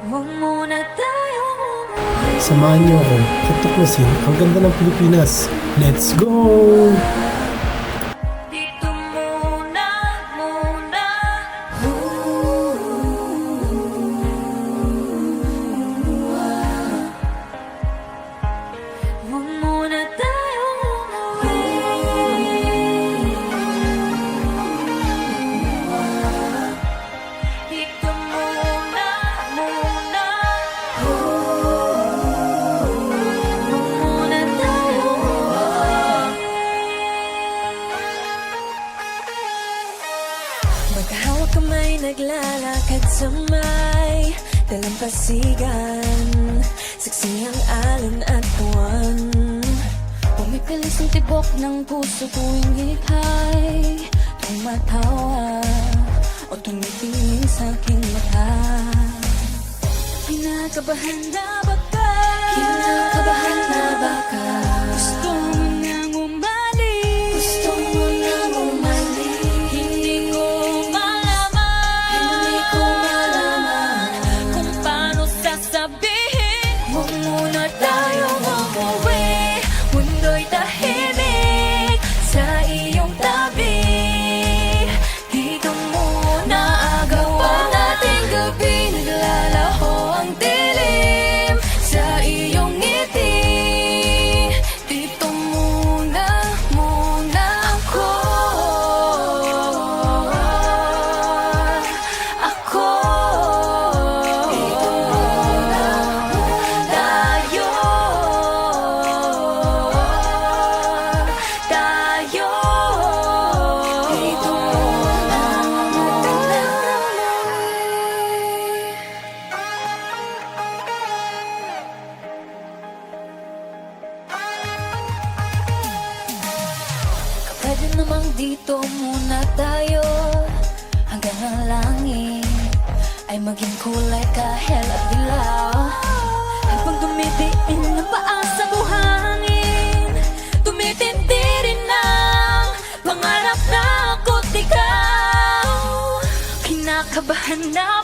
Huwag muna tayong umuwi. Samahan niyo ako at tuklasin ang ganda ng Pilipinas. Let's go! Dito muna, muna. Huwag muna tayong umuwi. Dito muna, muna. Huwag muna tayong umuwi. Magkahawak kamay, naglalakad sa may dalampasigan. Saksi ang alon at buwan. Pumipilis ang tibok ng puso tuwing ika'y tumatawa o tumitingin sa aking mata. Kinakabahan na ba ka? Kinakabahan na ba ka? Gusto mo nang umalis? Gusto mo nang umalis? Hindi ko malaman. Hindi ko malaman kung paano sasabihin. Huwag muna tayong umuwi. Mundo'y tahimik sa iyong tabi. Dito muna agawan nating gabi. Naglalaho ang dilim sa iyong ngiti. Dito muna, muna ako. Ako. Dito muna, tayo. Tayo. Dito muna, muna. Pwede namang dito muna tayo hanggang ang langit ay maging kulay kahel at dilaw. Habang dumidiin ang paa sa buhangin, tumitindi rin ang pangarap na ako't ikaw. Kinakabahan na